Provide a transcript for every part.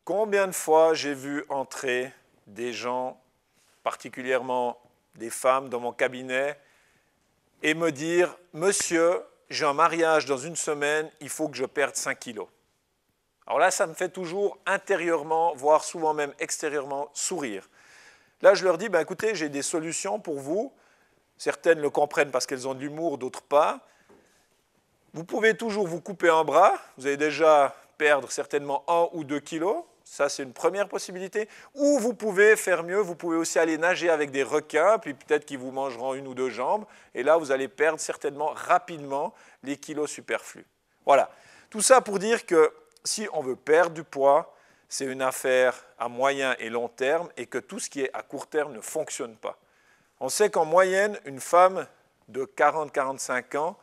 Combien de fois j'ai vu entrer des gens, particulièrement des femmes, dans mon cabinet et me dire « Monsieur, j'ai un mariage dans une semaine, il faut que je perde 5 kilos ». Alors là, ça me fait toujours intérieurement, voire souvent même extérieurement, sourire. Là, je leur dis « Écoutez, j'ai des solutions pour vous ». Certaines le comprennent parce qu'elles ont de l'humour, d'autres pas. Vous pouvez toujours vous couper un bras. Vous allez déjà perdre certainement 1 ou 2 kilos. Ça, c'est une première possibilité. Ou vous pouvez faire mieux, vous pouvez aussi aller nager avec des requins, puis peut-être qu'ils vous mangeront 1 ou 2 jambes. Et là, vous allez perdre certainement rapidement les kilos superflus. Voilà. Tout ça pour dire que si on veut perdre du poids, c'est une affaire à moyen et long terme et que tout ce qui est à court terme ne fonctionne pas. On sait qu'en moyenne, une femme de 40-45 ans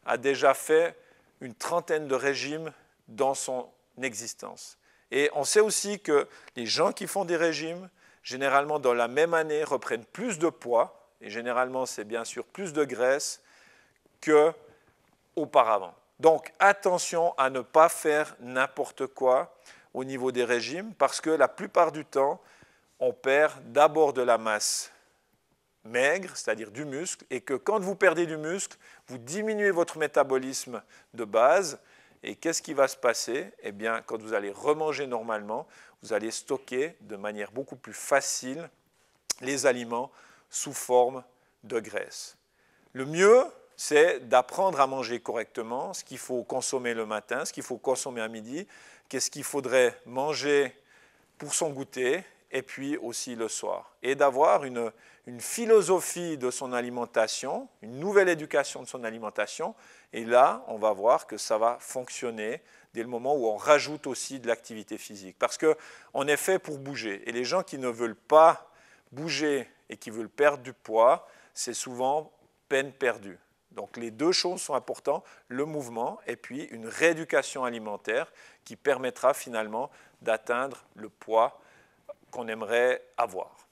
a déjà fait une trentaine de régimes dans son existence. Et on sait aussi que les gens qui font des régimes, généralement dans la même année, reprennent plus de poids, et généralement c'est bien sûr plus de graisse qu'auparavant. Donc attention à ne pas faire n'importe quoi au niveau des régimes, parce que la plupart du temps, on perd d'abord de la masse maigre, c'est-à-dire du muscle, et que quand vous perdez du muscle, vous diminuez votre métabolisme de base. Et qu'est-ce qui va se passer? Eh bien, quand vous allez remanger normalement, vous allez stocker de manière beaucoup plus facile les aliments sous forme de graisse. Le mieux, c'est d'apprendre à manger correctement, ce qu'il faut consommer le matin, ce qu'il faut consommer à midi, qu'est-ce qu'il faudrait manger pour son goûter, et puis aussi le soir. Et d'avoir une philosophie de son alimentation, une nouvelle éducation de son alimentation. Et là, on va voir que ça va fonctionner dès le moment où on rajoute aussi de l'activité physique. Parce qu'on est fait pour bouger. Et les gens qui ne veulent pas bouger et qui veulent perdre du poids, c'est souvent peine perdue. Donc les deux choses sont importantes, le mouvement et puis une rééducation alimentaire qui permettra finalement d'atteindre le poids qu'on aimerait avoir.